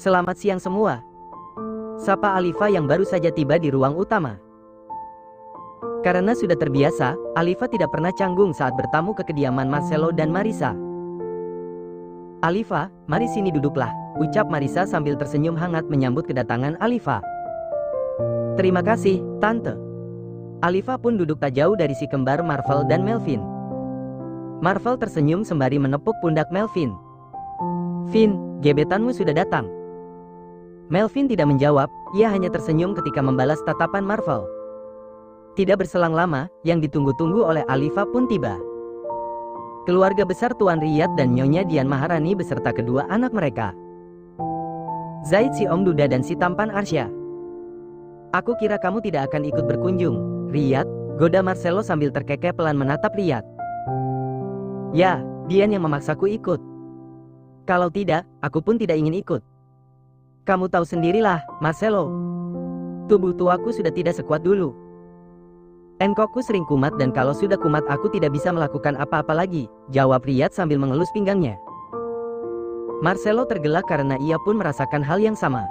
Selamat siang semua. Sapa Alifa yang baru saja tiba di ruang utama. Karena sudah terbiasa, Alifa tidak pernah canggung saat bertamu ke kediaman Marcelo dan Marisa. "Alifa, mari sini duduklah," ucap Marisa sambil tersenyum hangat menyambut kedatangan Alifa. "Terima kasih, Tante." Alifa pun duduk tak jauh dari si kembar Marvel dan Melvin. Marvel tersenyum sembari menepuk pundak Melvin. "Vin, gebetanmu sudah datang." Melvin tidak menjawab, ia hanya tersenyum ketika membalas tatapan Marvel. Tidak berselang lama, yang ditunggu-tunggu oleh Alifa pun tiba. Keluarga besar Tuan Riyad dan Nyonya Dian Maharani beserta kedua anak mereka. Zaid, si Om Duda dan si tampan Arsya. "Aku kira kamu tidak akan ikut berkunjung, Riyad," goda Marcelo sambil terkekeh pelan menatap Riyad. "Ya, Dian yang memaksaku ikut. Kalau tidak, aku pun tidak ingin ikut. Kamu tahu sendirilah, Marcelo. Tubuh tuaku sudah tidak sekuat dulu. Engkokku sering kumat dan kalau sudah kumat aku tidak bisa melakukan apa-apa lagi," jawab Riyad sambil mengelus pinggangnya. Marcelo tergelak karena ia pun merasakan hal yang sama.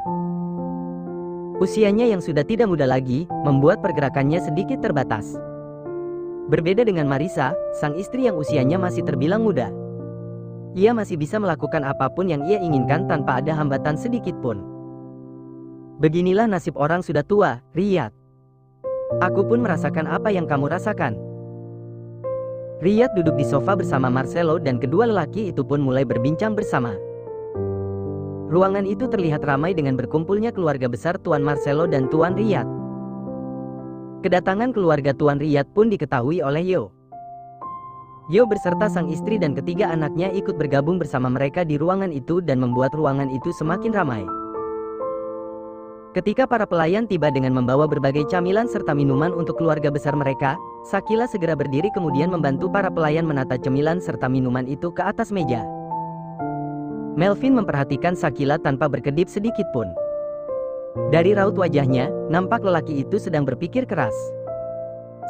Usianya yang sudah tidak muda lagi, membuat pergerakannya sedikit terbatas. Berbeda dengan Marisa, sang istri yang usianya masih terbilang muda. Ia masih bisa melakukan apapun yang ia inginkan tanpa ada hambatan sedikit pun. Beginilah nasib orang sudah tua, Riyad. Aku pun merasakan apa yang kamu rasakan. Riyad duduk di sofa bersama Marcelo dan kedua lelaki itu pun mulai berbincang bersama. Ruangan itu terlihat ramai dengan berkumpulnya keluarga besar Tuan Marcelo dan Tuan Riyad. Kedatangan keluarga Tuan Riyad pun diketahui oleh Yo. Yo beserta sang istri dan ketiga anaknya ikut bergabung bersama mereka di ruangan itu dan membuat ruangan itu semakin ramai. Ketika para pelayan tiba dengan membawa berbagai camilan serta minuman untuk keluarga besar mereka, Shakila segera berdiri kemudian membantu para pelayan menata cemilan serta minuman itu ke atas meja. Melvin memperhatikan Shakila tanpa berkedip sedikit pun. Dari raut wajahnya, nampak lelaki itu sedang berpikir keras.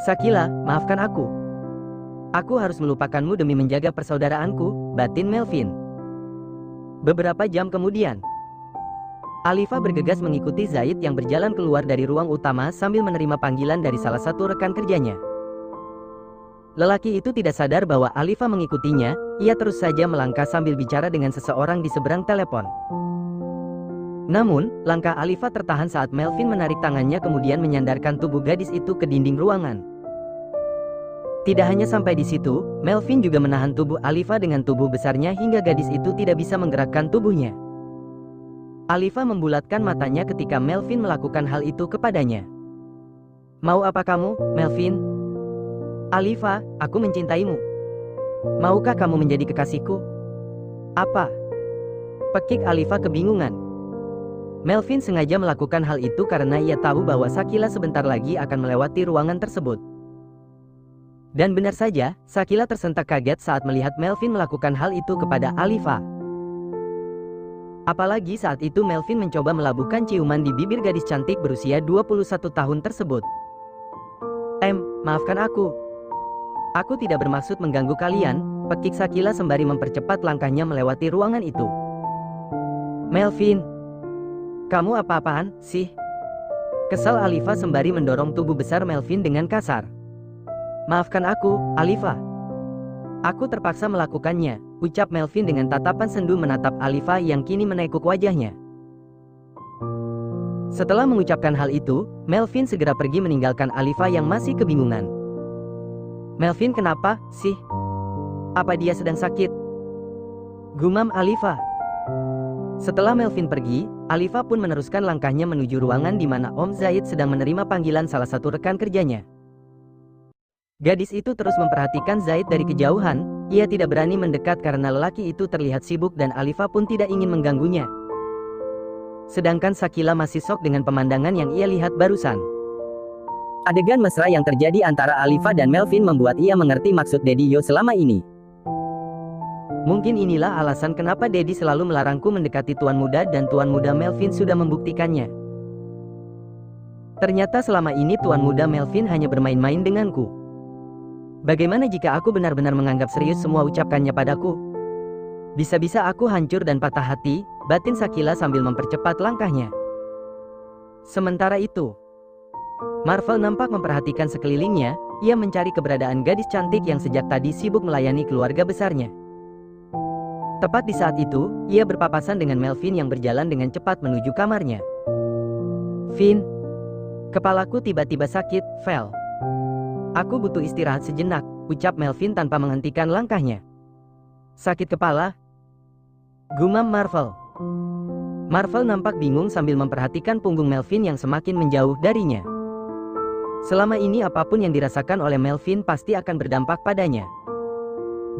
"Shakila, maafkan aku. Aku harus melupakanmu demi menjaga persaudaraanku," batin Melvin. Beberapa jam kemudian, Alifa bergegas mengikuti Zaid yang berjalan keluar dari ruang utama sambil menerima panggilan dari salah satu rekan kerjanya. Lelaki itu tidak sadar bahwa Alifa mengikutinya, ia terus saja melangkah sambil bicara dengan seseorang di seberang telepon. Namun, langkah Alifa tertahan saat Melvin menarik tangannya kemudian menyandarkan tubuh gadis itu ke dinding ruangan. Tidak hanya sampai di situ, Melvin juga menahan tubuh Alifa dengan tubuh besarnya hingga gadis itu tidak bisa menggerakkan tubuhnya. Alifa membulatkan matanya ketika Melvin melakukan hal itu kepadanya. "Mau apa kamu, Melvin?" "Alifa, aku mencintaimu. Maukah kamu menjadi kekasihku?" "Apa?" pekik Alifa kebingungan. Melvin sengaja melakukan hal itu karena ia tahu bahwa Shakila sebentar lagi akan melewati ruangan tersebut. Dan benar saja, Shakila tersentak kaget saat melihat Melvin melakukan hal itu kepada Alifa. Apalagi saat itu Melvin mencoba melabuhkan ciuman di bibir gadis cantik berusia 21 tahun tersebut. Maafkan aku. Aku tidak bermaksud mengganggu kalian," pekik Shakila sembari mempercepat langkahnya melewati ruangan itu. "Melvin, kamu apa-apaan sih?" kesal Alifa sembari mendorong tubuh besar Melvin dengan kasar. "Maafkan aku, Alifa. Aku terpaksa melakukannya," ucap Melvin dengan tatapan sendu menatap Alifa yang kini menekuk wajahnya. Setelah mengucapkan hal itu, Melvin segera pergi meninggalkan Alifa yang masih kebingungan. "Melvin kenapa sih? Apa dia sedang sakit?" gumam Alifa. Setelah Melvin pergi, Alifa pun meneruskan langkahnya menuju ruangan di mana Om Zaid sedang menerima panggilan salah satu rekan kerjanya. Gadis itu terus memperhatikan Zaid dari kejauhan, ia tidak berani mendekat karena lelaki itu terlihat sibuk dan Alifa pun tidak ingin mengganggunya. Sedangkan Shakila masih syok dengan pemandangan yang ia lihat barusan. Adegan mesra yang terjadi antara Alifa dan Melvin membuat ia mengerti maksud Daddy Yo selama ini. Mungkin inilah alasan kenapa Daddy selalu melarangku mendekati Tuan Muda dan Tuan Muda Melvin sudah membuktikannya. Ternyata selama ini Tuan Muda Melvin hanya bermain-main denganku. Bagaimana jika aku benar-benar menganggap serius semua ucapannya padaku? Bisa-bisa aku hancur dan patah hati, batin Shakila sambil mempercepat langkahnya. Sementara itu, Marvel nampak memperhatikan sekelilingnya, ia mencari keberadaan gadis cantik yang sejak tadi sibuk melayani keluarga besarnya. Tepat di saat itu, ia berpapasan dengan Melvin yang berjalan dengan cepat menuju kamarnya. "Vin, kepalaku tiba-tiba sakit, Vel. Aku butuh istirahat sejenak," ucap Melvin tanpa menghentikan langkahnya. "Sakit kepala?" gumam Marvel. Marvel nampak bingung sambil memperhatikan punggung Melvin yang semakin menjauh darinya. Selama ini apapun yang dirasakan oleh Melvin pasti akan berdampak padanya.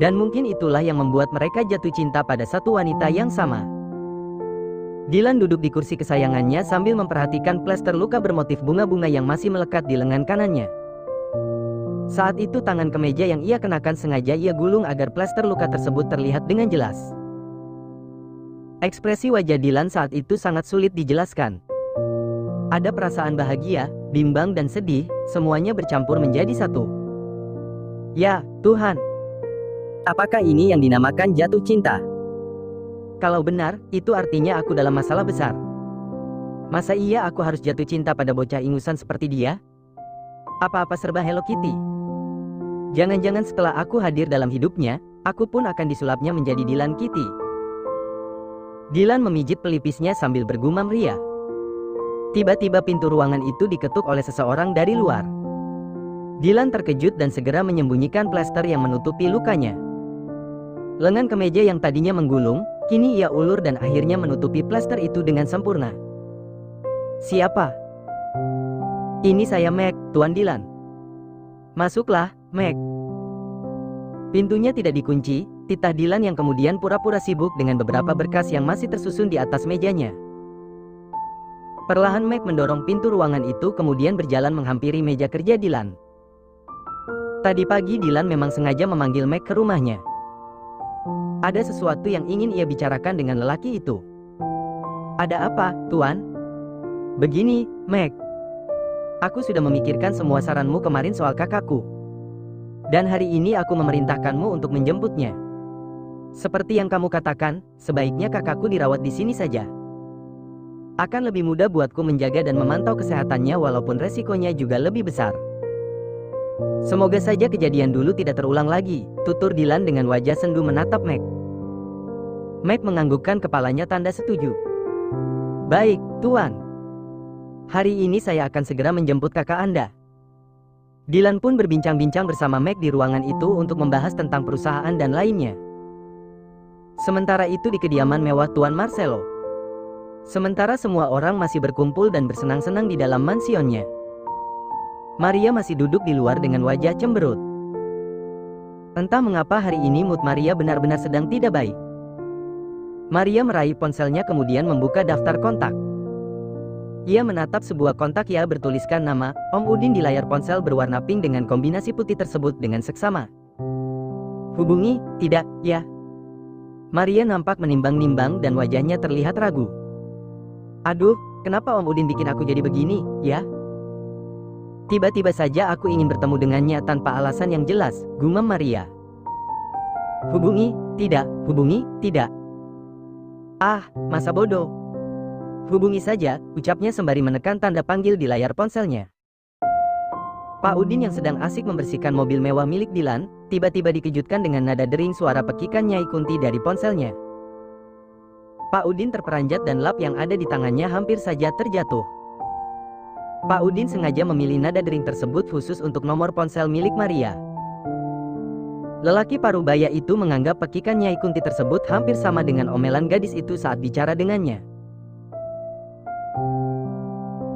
Dan mungkin itulah yang membuat mereka jatuh cinta pada satu wanita yang sama. Dylan duduk di kursi kesayangannya sambil memperhatikan plester luka bermotif bunga-bunga yang masih melekat di lengan kanannya. Saat itu tangan kemeja yang ia kenakan sengaja ia gulung agar plester luka tersebut terlihat dengan jelas. Ekspresi wajah Dylan saat itu sangat sulit dijelaskan. Ada perasaan bahagia, bimbang dan sedih, semuanya bercampur menjadi satu. Ya, Tuhan. Apakah ini yang dinamakan jatuh cinta? Kalau benar, itu artinya aku dalam masalah besar. Masa iya aku harus jatuh cinta pada bocah ingusan seperti dia? Apa-apa serba Hello Kitty. Jangan-jangan setelah aku hadir dalam hidupnya, aku pun akan disulapnya menjadi Dylan Kitty. Dylan memijit pelipisnya sambil bergumam ria. Tiba-tiba pintu ruangan itu diketuk oleh seseorang dari luar. Dylan terkejut dan segera menyembunyikan plester yang menutupi lukanya. Lengan kemeja yang tadinya menggulung, kini ia ulur dan akhirnya menutupi plester itu dengan sempurna. "Siapa?" "Ini saya Meg, Tuan Dylan." "Masuklah, Meg." Pintunya tidak dikunci, titah Dylan yang kemudian pura-pura sibuk dengan beberapa berkas yang masih tersusun di atas mejanya. Perlahan Meg mendorong pintu ruangan itu kemudian berjalan menghampiri meja kerja Dylan. Tadi pagi Dylan memang sengaja memanggil Meg ke rumahnya. Ada sesuatu yang ingin ia bicarakan dengan lelaki itu. "Ada apa, Tuan?" "Begini, Meg. Aku sudah memikirkan semua saranmu kemarin soal kakakku. Dan hari ini aku memerintahkanmu untuk menjemputnya. Seperti yang kamu katakan, sebaiknya kakakku dirawat di sini saja. Akan lebih mudah buatku menjaga dan memantau kesehatannya walaupun resikonya juga lebih besar." "Semoga saja kejadian dulu tidak terulang lagi," tutur Dylan dengan wajah sendu menatap Meg. Meg menganggukkan kepalanya tanda setuju. "Baik, Tuan. Hari ini saya akan segera menjemput kakak Anda." Dylan pun berbincang-bincang bersama Meg di ruangan itu untuk membahas tentang perusahaan dan lainnya. Sementara itu di kediaman mewah Tuan Marcelo. Sementara semua orang masih berkumpul dan bersenang-senang di dalam mansionnya, Maria masih duduk di luar dengan wajah cemberut. Entah mengapa hari ini mood Maria benar-benar sedang tidak baik. Maria meraih ponselnya kemudian membuka daftar kontak. Ia menatap sebuah kontak yang bertuliskan nama Om Udin di layar ponsel berwarna pink dengan kombinasi putih tersebut dengan seksama. "Hubungi, tidak, ya?" Maria nampak menimbang-nimbang dan wajahnya terlihat ragu. "Aduh, kenapa Om Udin bikin aku jadi begini, ya? Tiba-tiba saja aku ingin bertemu dengannya tanpa alasan yang jelas," gumam Maria. "Hubungi, tidak, hubungi, tidak. Ah, masa bodoh. Hubungi saja," ucapnya sembari menekan tanda panggil di layar ponselnya. Pak Udin yang sedang asik membersihkan mobil mewah milik Dylan, tiba-tiba dikejutkan dengan nada dering suara pekikan Nyai Kunti dari ponselnya. Pak Udin terperanjat dan lap yang ada di tangannya hampir saja terjatuh. Pak Udin sengaja memilih nada dering tersebut khusus untuk nomor ponsel milik Maria. Lelaki parubaya itu menganggap pekikan Nyai Kunti tersebut hampir sama dengan omelan gadis itu saat bicara dengannya.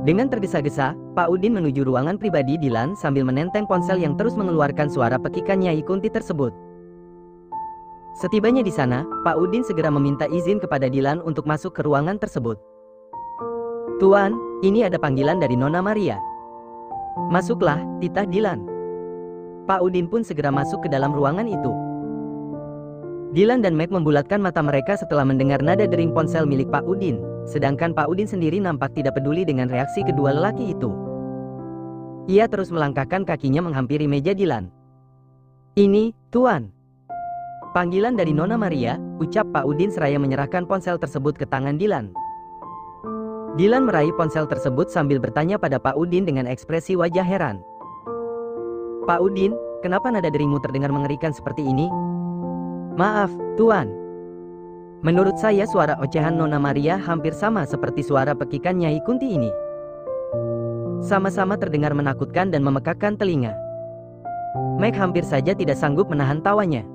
Dengan tergesa-gesa, Pak Udin menuju ruangan pribadi Dylan sambil menenteng ponsel yang terus mengeluarkan suara pekikan Nyai Kunti tersebut. Setibanya di sana, Pak Udin segera meminta izin kepada Dylan untuk masuk ke ruangan tersebut. "Tuan, ini ada panggilan dari Nona Maria." "Masuklah," titah Dylan. Pak Udin pun segera masuk ke dalam ruangan itu. Dylan dan Meg membulatkan mata mereka setelah mendengar nada dering ponsel milik Pak Udin, sedangkan Pak Udin sendiri nampak tidak peduli dengan reaksi kedua lelaki itu. Ia terus melangkahkan kakinya menghampiri meja Dylan. "Ini, Tuan." Panggilan dari Nona Maria, ucap Pak Udin seraya menyerahkan ponsel tersebut ke tangan Dilan. Dilan meraih ponsel tersebut sambil bertanya pada Pak Udin dengan ekspresi wajah heran. Pak Udin, kenapa nada derimu terdengar mengerikan seperti ini? Maaf, Tuan. Menurut saya suara ocehan Nona Maria hampir sama seperti suara pekikan Nyai Kunti ini. Sama-sama terdengar menakutkan dan memekakkan telinga. Meg hampir saja tidak sanggup menahan tawanya.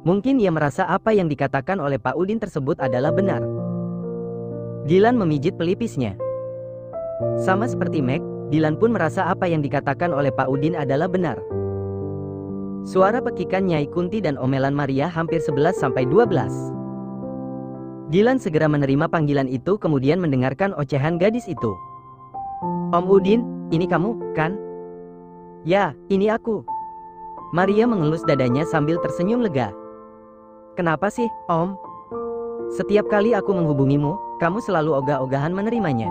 Mungkin ia merasa apa yang dikatakan oleh Pak Udin tersebut adalah benar. Dilan memijit pelipisnya. Sama seperti Meg, Dilan pun merasa apa yang dikatakan oleh Pak Udin adalah benar. Suara pekikan Nyai Kunti dan omelan Maria hampir 11-12. Dilan segera menerima panggilan itu kemudian mendengarkan ocehan gadis itu. Om Udin, ini kamu, kan? Ya, ini aku. Maria mengelus dadanya sambil tersenyum lega. Kenapa sih, Om? Setiap kali aku menghubungimu, kamu selalu ogah-ogahan menerimanya.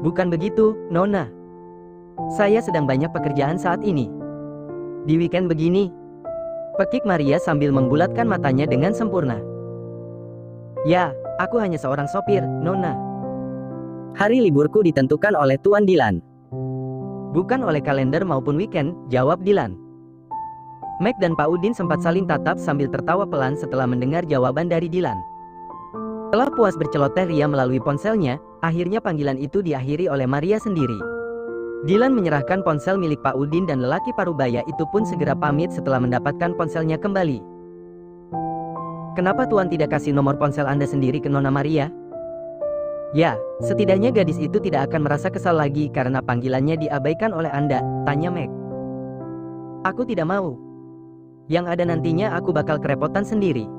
Bukan begitu, Nona. Saya sedang banyak pekerjaan saat ini. Di weekend begini. Pekik Maria sambil membulatkan matanya dengan sempurna. Ya, aku hanya seorang sopir, Nona. Hari liburku ditentukan oleh Tuan Dilan. Bukan oleh kalender maupun weekend, jawab Dilan. Meg dan Pak Udin sempat saling tatap sambil tertawa pelan setelah mendengar jawaban dari Dilan. Setelah puas berceloteh ria melalui ponselnya, akhirnya panggilan itu diakhiri oleh Maria sendiri. Dilan menyerahkan ponsel milik Pak Udin dan lelaki parubaya itu pun segera pamit setelah mendapatkan ponselnya kembali. Kenapa Tuan tidak kasih nomor ponsel Anda sendiri ke Nona Maria? Ya, setidaknya gadis itu tidak akan merasa kesal lagi karena panggilannya diabaikan oleh Anda, tanya Meg. Aku tidak mau. Yang ada nantinya aku bakal kerepotan sendiri.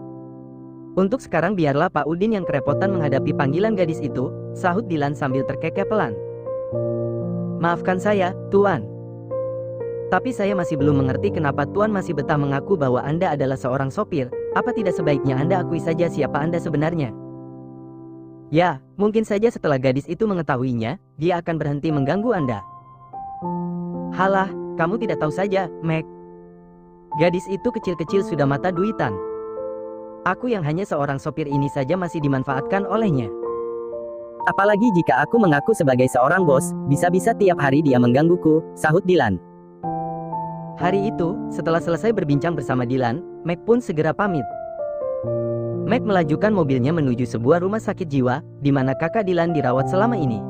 Untuk sekarang biarlah Pak Udin yang kerepotan menghadapi panggilan gadis itu, sahut Dilan sambil terkekeh pelan. Maafkan saya, Tuan. Tapi saya masih belum mengerti kenapa Tuan masih betah mengaku bahwa Anda adalah seorang sopir. Apa tidak sebaiknya Anda akui saja siapa Anda sebenarnya? Ya, mungkin saja setelah gadis itu mengetahuinya, dia akan berhenti mengganggu Anda. Halah, kamu tidak tahu saja, Meg. Gadis itu kecil-kecil sudah mata duitan. Aku yang hanya seorang sopir ini saja masih dimanfaatkan olehnya. Apalagi jika aku mengaku sebagai seorang bos, bisa-bisa tiap hari dia menggangguku, sahut Dilan. Hari itu, setelah selesai berbincang bersama Dilan, Meg pun segera pamit. Meg melajukan mobilnya menuju sebuah rumah sakit jiwa, di mana kakak Dilan dirawat selama ini.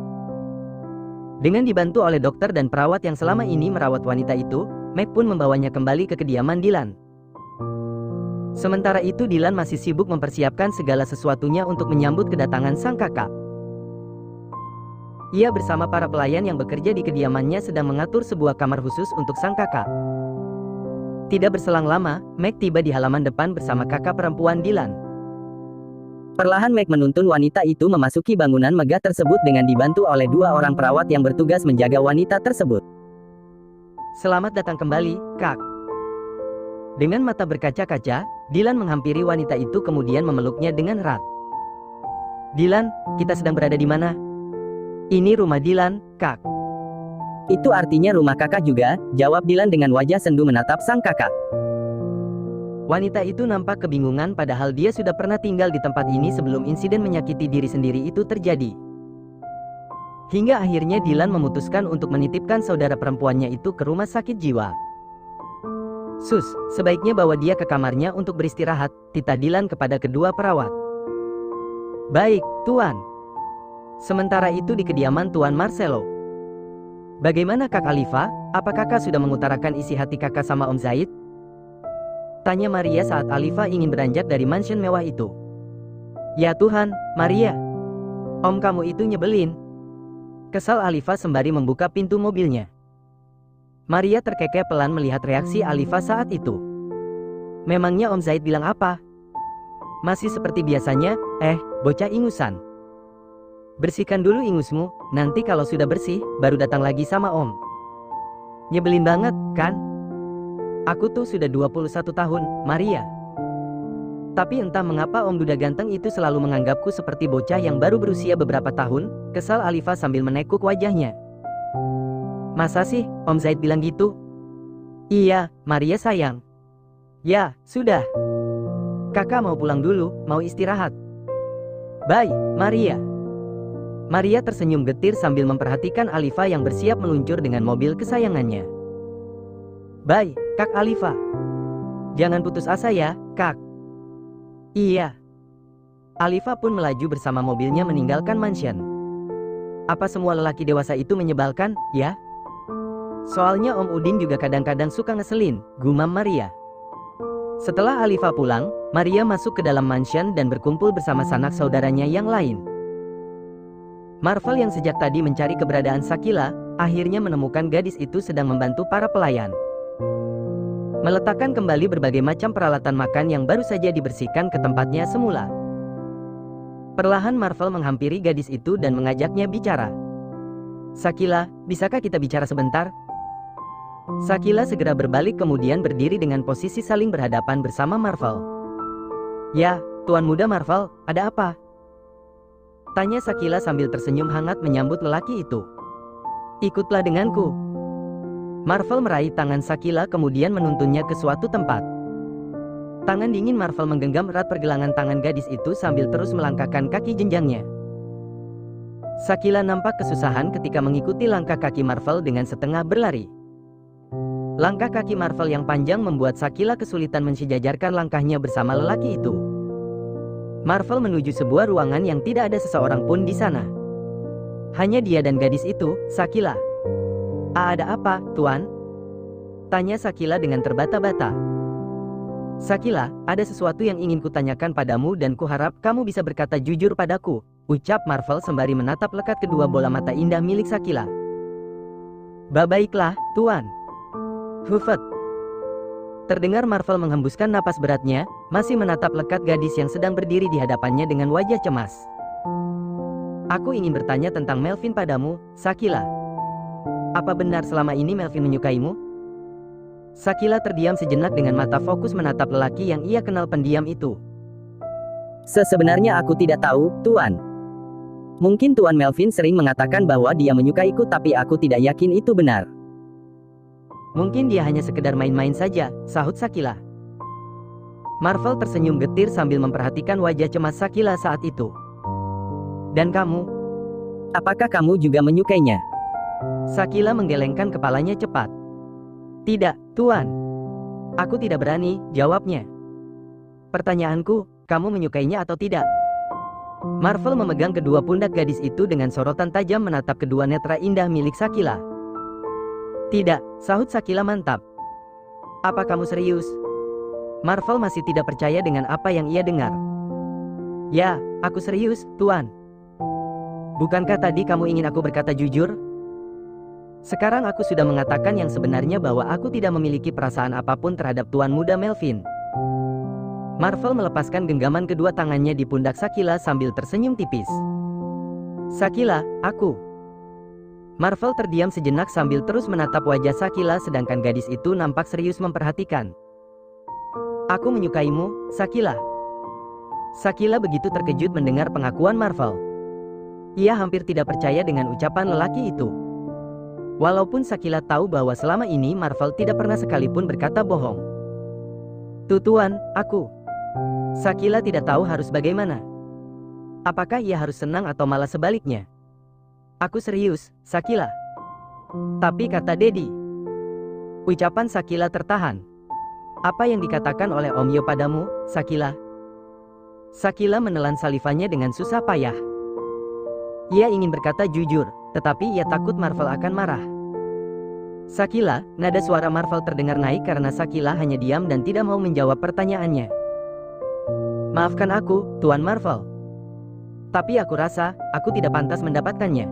Dengan dibantu oleh dokter dan perawat yang selama ini merawat wanita itu, Meg pun membawanya kembali ke kediaman Dilan. Sementara itu Dilan masih sibuk mempersiapkan segala sesuatunya untuk menyambut kedatangan sang kakak. Ia bersama para pelayan yang bekerja di kediamannya sedang mengatur sebuah kamar khusus untuk sang kakak. Tidak berselang lama, Meg tiba di halaman depan bersama kakak perempuan Dilan. Perlahan Meg menuntun wanita itu memasuki bangunan megah tersebut dengan dibantu oleh dua orang perawat yang bertugas menjaga wanita tersebut. Selamat datang kembali, Kak. Dengan mata berkaca-kaca, Dilan menghampiri wanita itu kemudian memeluknya dengan erat. Dilan, kita sedang berada di mana? Ini rumah Dilan, Kak. Itu artinya rumah kakak juga, jawab Dilan dengan wajah sendu menatap sang kakak. Wanita itu nampak kebingungan padahal dia sudah pernah tinggal di tempat ini sebelum insiden menyakiti diri sendiri itu terjadi. Hingga akhirnya Dilan memutuskan untuk menitipkan saudara perempuannya itu ke rumah sakit jiwa. Sus, sebaiknya bawa dia ke kamarnya untuk beristirahat, titah Dilan kepada kedua perawat. Baik, Tuan. Sementara itu di kediaman Tuan Marcelo. Bagaimana Kak Alifa, apa kakak sudah mengutarakan isi hati kakak sama Om Zaid? Tanya Maria saat Alifa ingin beranjak dari mansion mewah itu. Ya Tuhan, Maria. Om kamu itu nyebelin. Kesal Alifa sembari membuka pintu mobilnya. Maria terkekeh pelan melihat reaksi Alifa saat itu. Memangnya Om Zaid bilang apa? Masih seperti biasanya, bocah ingusan. Bersihkan dulu ingusmu, nanti kalau sudah bersih, baru datang lagi sama Om. Nyebelin banget, kan? Aku tuh sudah 21 tahun, Maria. Tapi entah mengapa Om Duda ganteng itu selalu menganggapku seperti bocah yang baru berusia beberapa tahun, kesal Alifa sambil menekuk wajahnya. Masa sih, Om Zaid bilang gitu? Iya, Maria sayang. Ya, sudah. Kakak mau pulang dulu, mau istirahat. Bye, Maria. Maria tersenyum getir sambil memperhatikan Alifa yang bersiap meluncur dengan mobil kesayangannya. Bye, Kak Alifa. Jangan putus asa ya, Kak. Iya. Alifa pun melaju bersama mobilnya meninggalkan mansion. Apa semua lelaki dewasa itu menyebalkan, ya? Soalnya Om Udin juga kadang-kadang suka ngeselin, gumam Maria. Setelah Alifa pulang, Maria masuk ke dalam mansion dan berkumpul bersama sanak saudaranya yang lain. Marvel yang sejak tadi mencari keberadaan Shakila, akhirnya menemukan gadis itu sedang membantu para pelayan meletakkan kembali berbagai macam peralatan makan yang baru saja dibersihkan ke tempatnya semula. Perlahan Marvel menghampiri gadis itu dan mengajaknya bicara. Shakila, bisakah kita bicara sebentar? Shakila segera berbalik kemudian berdiri dengan posisi saling berhadapan bersama Marvel. Ya, Tuan Muda Marvel, ada apa? Tanya Shakila sambil tersenyum hangat menyambut lelaki itu. Ikutlah denganku. Marvel meraih tangan Shakila kemudian menuntunnya ke suatu tempat. Tangan dingin Marvel menggenggam erat pergelangan tangan gadis itu sambil terus melangkahkan kaki jenjangnya. Shakila nampak kesusahan ketika mengikuti langkah kaki Marvel dengan setengah berlari. Langkah kaki Marvel yang panjang membuat Shakila kesulitan mensejajarkan langkahnya bersama lelaki itu. Marvel menuju sebuah ruangan yang tidak ada seseorang pun di sana. Hanya dia dan gadis itu, Shakila. Ada apa, Tuan? Tanya Shakila dengan terbata-bata. Shakila, ada sesuatu yang ingin kutanyakan padamu dan kuharap kamu bisa berkata jujur padaku, ucap Marvel sembari menatap lekat kedua bola mata indah milik Shakila. Baiklah, Tuan. Hufet. Terdengar Marvel menghembuskan napas beratnya, masih menatap lekat gadis yang sedang berdiri di hadapannya dengan wajah cemas. Aku ingin bertanya tentang Melvin padamu, Shakila. Apa benar selama ini Melvin menyukaimu? Shakila terdiam sejenak dengan mata fokus menatap lelaki yang ia kenal pendiam itu. Sebenarnya aku tidak tahu, Tuan. Mungkin Tuan Melvin sering mengatakan bahwa dia menyukaiku tapi aku tidak yakin itu benar. Mungkin dia hanya sekedar main-main saja, sahut Shakila. Marvel tersenyum getir sambil memperhatikan wajah cemas Shakila saat itu. Dan kamu? Apakah kamu juga menyukainya? Shakila menggelengkan kepalanya cepat. Tidak, Tuan. Aku tidak berani, jawabnya. Pertanyaanku, kamu menyukainya atau tidak? Marvel memegang kedua pundak gadis itu dengan sorotan tajam menatap kedua netra indah milik Shakila. Tidak, sahut Shakila mantap. Apa kamu serius? Marvel masih tidak percaya dengan apa yang ia dengar. Ya, aku serius, Tuan. Bukankah tadi kamu ingin aku berkata jujur? Sekarang aku sudah mengatakan yang sebenarnya bahwa aku tidak memiliki perasaan apapun terhadap Tuan Muda Melvin. Marvel melepaskan genggaman kedua tangannya di pundak Shakila sambil tersenyum tipis. Shakila, aku. Marvel terdiam sejenak sambil terus menatap wajah Shakila sedangkan gadis itu nampak serius memperhatikan. Aku menyukaimu, Shakila. Shakila begitu terkejut mendengar pengakuan Marvel. Ia hampir tidak percaya dengan ucapan lelaki itu. Walaupun Shakila tahu bahwa selama ini Marvel tidak pernah sekalipun berkata bohong. Tuan, aku. Shakila tidak tahu harus bagaimana. Apakah ia harus senang atau malah sebaliknya? Aku serius, Shakila. Tapi kata Dedi. Ucapan Shakila tertahan. Apa yang dikatakan oleh Om Yo padamu, Shakila? Shakila menelan salivanya dengan susah payah. Ia ingin berkata jujur, tetapi ia takut Marvel akan marah. Shakila, nada suara Marvel terdengar naik karena Shakila hanya diam dan tidak mau menjawab pertanyaannya. Maafkan aku, Tuan Marvel. Tapi aku rasa, aku tidak pantas mendapatkannya.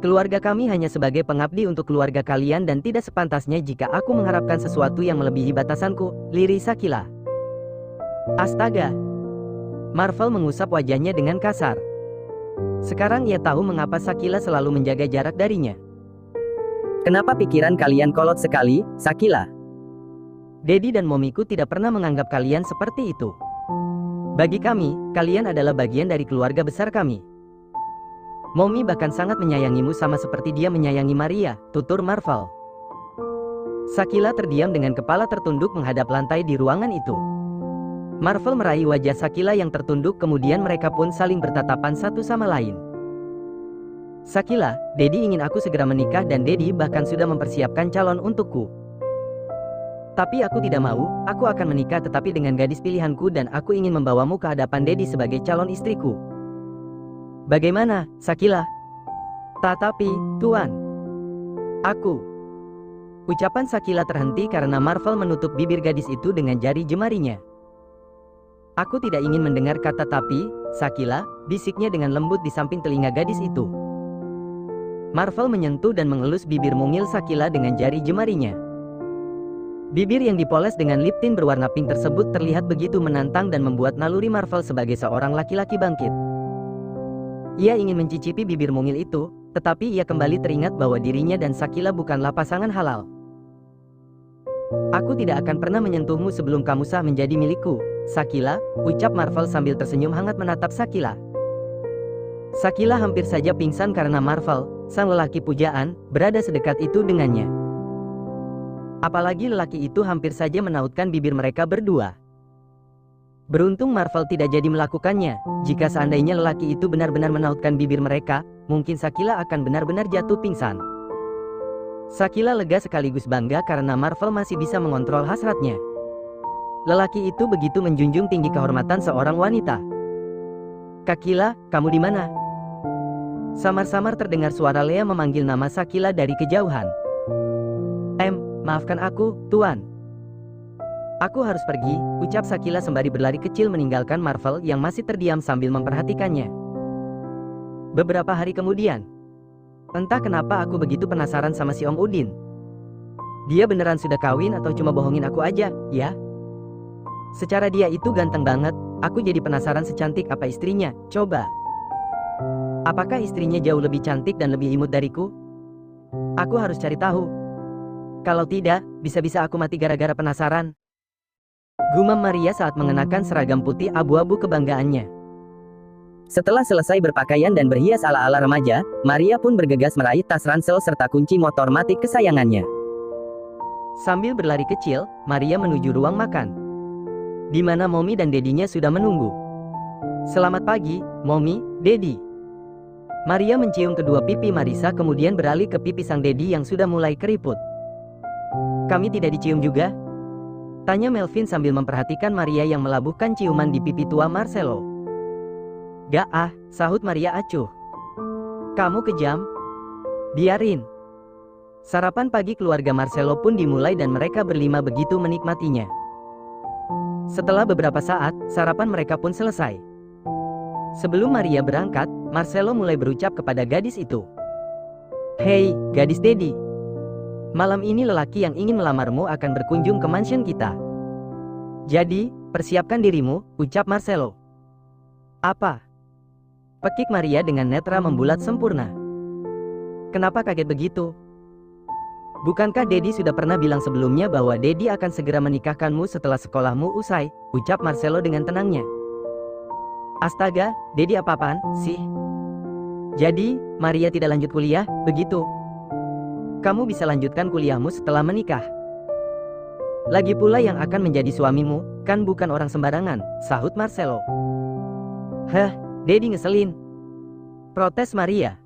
Keluarga kami hanya sebagai pengabdi untuk keluarga kalian dan tidak sepantasnya jika aku mengharapkan sesuatu yang melebihi batasanku, lirih Shakila. Astaga. Marvel mengusap wajahnya dengan kasar. Sekarang ia tahu mengapa Shakila selalu menjaga jarak darinya. Kenapa pikiran kalian kolot sekali, Shakila? Dedi dan momiku tidak pernah menganggap kalian seperti itu. Bagi kami, kalian adalah bagian dari keluarga besar kami. Momi bahkan sangat menyayangimu sama seperti dia menyayangi Maria, tutur Marvel. Shakila terdiam dengan kepala tertunduk menghadap lantai di ruangan itu. Marvel meraih wajah Shakila yang tertunduk, kemudian mereka pun saling bertatapan satu sama lain. Shakila, Daddy ingin aku segera menikah dan Daddy bahkan sudah mempersiapkan calon untukku. Tapi aku tidak mau, aku akan menikah tetapi dengan gadis pilihanku dan aku ingin membawamu ke hadapan Daddy sebagai calon istriku. Bagaimana, Shakila? Tetapi, Tuan. Aku. Ucapan Shakila terhenti karena Marvel menutup bibir gadis itu dengan jari jemarinya. Aku tidak ingin mendengar kata tapi, Shakila, bisiknya dengan lembut di samping telinga gadis itu. Marvel menyentuh dan mengelus bibir mungil Shakila dengan jari jemarinya. Bibir yang dipoles dengan lip tint berwarna pink tersebut terlihat begitu menantang dan membuat naluri Marvel sebagai seorang laki-laki bangkit. Ia ingin mencicipi bibir mungil itu, tetapi ia kembali teringat bahwa dirinya dan Shakila bukanlah pasangan halal. Aku tidak akan pernah menyentuhmu sebelum kamu sah menjadi milikku, Shakila, ucap Marvel sambil tersenyum hangat menatap Shakila. Shakila hampir saja pingsan karena Marvel, sang lelaki pujaan, berada sedekat itu dengannya. Apalagi lelaki itu hampir saja menautkan bibir mereka berdua. Beruntung Marvel tidak jadi melakukannya. Jika seandainya lelaki itu benar-benar menautkan bibir mereka, mungkin Shakila akan benar-benar jatuh pingsan. Shakila lega sekaligus bangga karena Marvel masih bisa mengontrol hasratnya. Lelaki itu begitu menjunjung tinggi kehormatan seorang wanita. Shakila, kamu di mana? Samar-samar terdengar suara Lea memanggil nama Shakila dari kejauhan. Maafkan aku, Tuan. Aku harus pergi, ucap Shakila sembari berlari kecil meninggalkan Marvel yang masih terdiam sambil memperhatikannya. Beberapa hari kemudian. Entah kenapa aku begitu penasaran sama si Om Udin. Dia beneran sudah kawin atau cuma bohongin aku aja, ya? Secara dia itu ganteng banget, aku jadi penasaran secantik apa istrinya, coba. Apakah istrinya jauh lebih cantik dan lebih imut dariku? Aku harus cari tahu. Kalau tidak, bisa-bisa aku mati gara-gara penasaran. Gumam Maria saat mengenakan seragam putih abu-abu kebanggaannya. Setelah selesai berpakaian dan berhias ala-ala remaja, Maria pun bergegas meraih tas ransel serta kunci motor matic kesayangannya. Sambil berlari kecil, Maria menuju ruang makan, di mana Mommy dan Dedinya sudah menunggu. Selamat pagi, Mommy, Dedi. Maria mencium kedua pipi Marisa kemudian beralih ke pipi sang Dedi yang sudah mulai keriput. Kami tidak dicium juga? Tanya Melvin sambil memperhatikan Maria yang melabuhkan ciuman di pipi tua Marcelo. Gak ah, sahut Maria acuh. Kamu kejam? Biarin. Sarapan pagi keluarga Marcelo pun dimulai dan mereka berlima begitu menikmatinya. Setelah beberapa saat, sarapan mereka pun selesai. Sebelum Maria berangkat, Marcelo mulai berucap kepada gadis itu. Hei, gadis Dedi. Malam ini lelaki yang ingin melamarmu akan berkunjung ke mansion kita. Jadi, persiapkan dirimu, ucap Marcelo. Apa? Pekik Maria dengan netra membulat sempurna. Kenapa kaget begitu? Bukankah Dedi sudah pernah bilang sebelumnya bahwa Dedi akan segera menikahkanmu setelah sekolahmu usai, ucap Marcelo dengan tenangnya. Astaga, Dedi apa-apaan sih? Jadi, Maria tidak lanjut kuliah, begitu? Kamu bisa lanjutkan kuliahmu setelah menikah. Lagi pula yang akan menjadi suamimu, kan bukan orang sembarangan, sahut Marcelo. Heh, Dedi ngeselin. Protes Maria.